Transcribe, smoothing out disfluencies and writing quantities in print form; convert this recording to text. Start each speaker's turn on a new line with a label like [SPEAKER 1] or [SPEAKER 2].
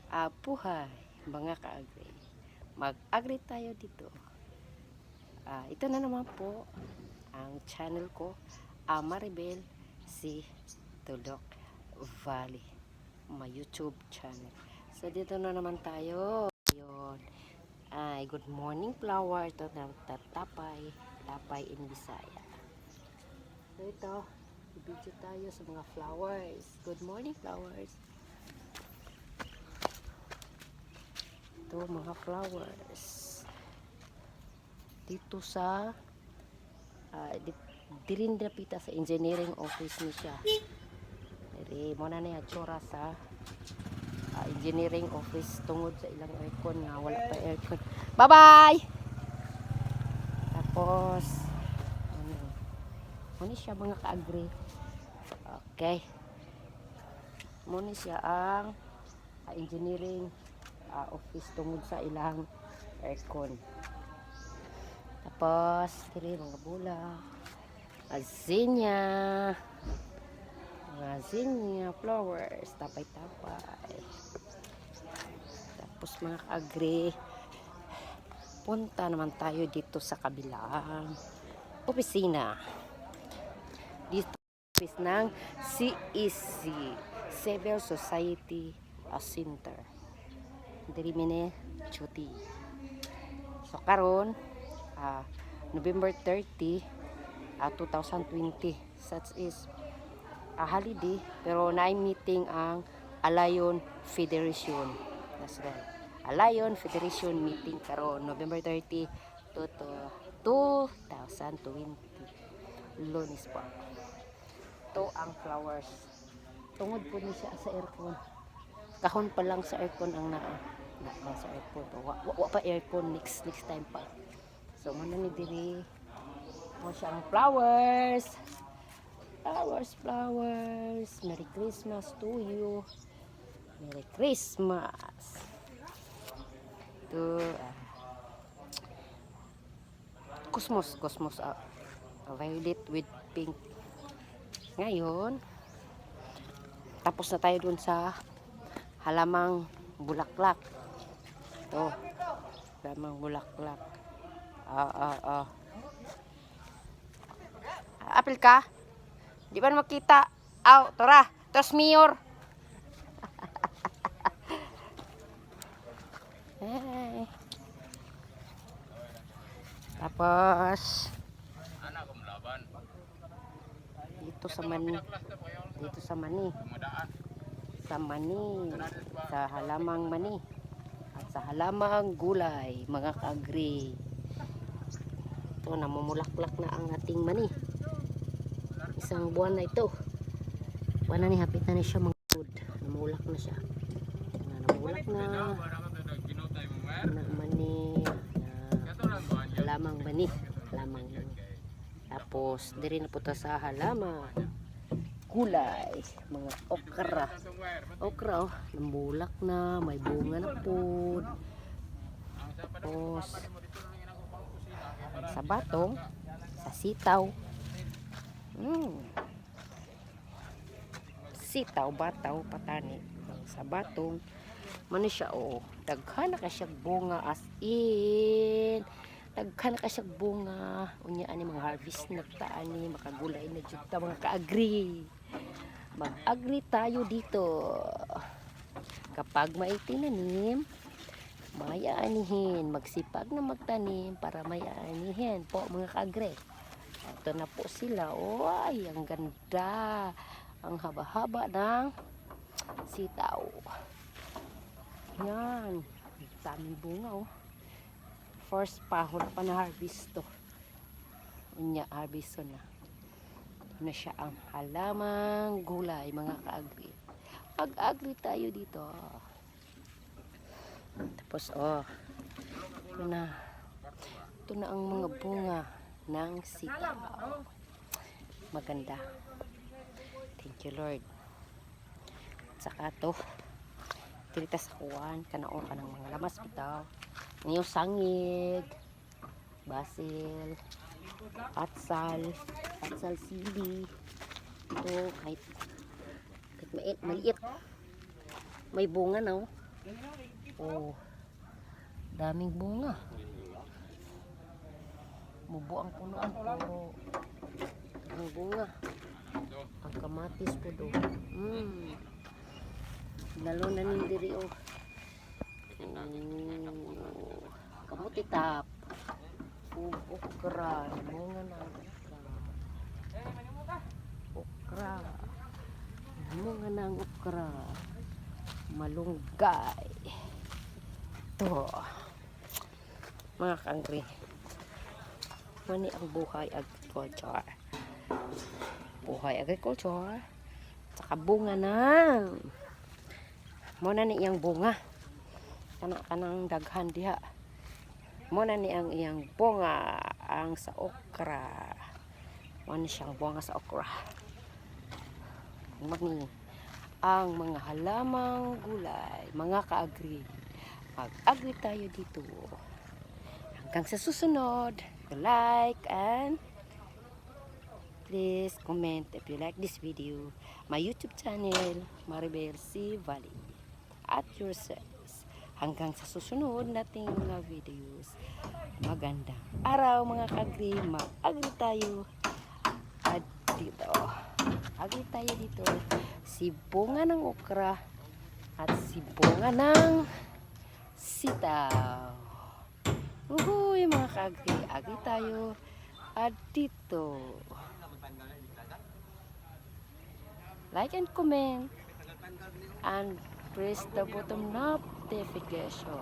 [SPEAKER 1] Buhay, mga ka-agri. Mag-agri tayo dito. Ito na naman po ang channel ko, Maribel si Tudok Valley, my YouTube channel. So dito na naman tayo. Yun. Good morning flower. Ito na tapay, tapay in Bisaya. So ito, video tayo sa mga flowers. Good morning flowers. Ito mga flowers dito sa dirin dapita sa engineering office ni siya. Diri mo na niya tsura sa engineering office tungod sa ilang aircon nga wala pa aircon. Bye bye. Tapos ano siya mga ka-agri. Okay, muna siya ang engineering office tungod sa ilang aircon. Tapos diri mga bulak, azenia, flowers, tapay-tapay. Tapos mga ka-agri, punta naman tayo dito sa kabilang opisina. Dito office ng CEC, Civil Society Center. Diri mine duty. So karon November 30, 2020, such is a holiday, pero na-meeting ang Alayon Federation. That's right. Alayon Federation meeting karon November 30 to 2020. Lunes po. Ito ang flowers. Tungod po ni siya sa aircon. Kahon pa lang sa aircon ang sa aircon. Wa pa aircon next time pa. So muna ni diri mo siyang flowers. Flowers. Merry Christmas to you. Merry Christmas. To cosmos violet with pink. Ngayon, tapos na tayo dun sa halamang bulaklak. Ito, halamang bulaklak. Apil ka? Di ba makita? Tora, tos mayor. Hey. Tapos dito sa mani, sa halamang mani at sa halamang gulay, mga ka-agri. Ito, namumulaklak na ang ating mani. Isang buwan na ito. Buwan na ni, hapit na ni siya mga food. Namulak na siya. Namulak na mani, halamang mani. Tapos diri na puta sa halamang gulay, mga okra nambulak na, may bunga na po. Tapos sa batong, sa sitaw, bataw, patani. Sa batong mano siya, daghan na ka siya bunga, as in daghan na ka siya bunga. Unya ani mga harvest na taani, makagulay na jud ta mga ka-agri. Mag-agri tayo dito. Kapag may tinanim, may aanihin. Magsipag na magtanim para may aanihin po mga ka-agri. Ito na po sila. Ay, ang ganda. Ang haba-haba ng sitaw. Yan. Daming bunga, First pahon pa na harvest to. Unya, harvest na. Na siya ang halamang gulay, mga ka-agri. Mag-agri tayo dito. Tapos ito na ang mga bunga ng sitaw. Maganda. Thank you Lord. Saka to dito sa kuwan kanaon ka ng mga lamas bitaw. Ngayon sangig, basil, atsal sili. Ito kahit maliit, may bunga na Oh, daming bunga. Mubo ang punuan, puro daming bunga. Ang kamatis po do. Lalo na nindiri oh. Kamuti tap. Okra, bunga na okra. Bunga ng okra. Malunggay. Ito. Mga kangri. Mani ang buhay agriculture. Buhay agriculture. Saka bunga ng. Muna ni iyang bunga. Kanang daghan diha. Muna ni ang iyang bunga. Ang sa okra. Muna siyang bunga sa okra. Mani ang mga halamang gulay, mga kaagri. Mag-agri tayo dito. Hanggang sa susunod, like and please comment if you like this video. My YouTube channel, Maribel C. Valley. At your service. Hanggang sa susunod nating mga videos. Magandang araw mga kaagri. Mag-agri tayo. At dito. Agri tayo dito. Si bunga ng okra at si bunga ng sitaw. Uhuy mga kaagri, agri tayo at dito. Like and comment and press the button notification.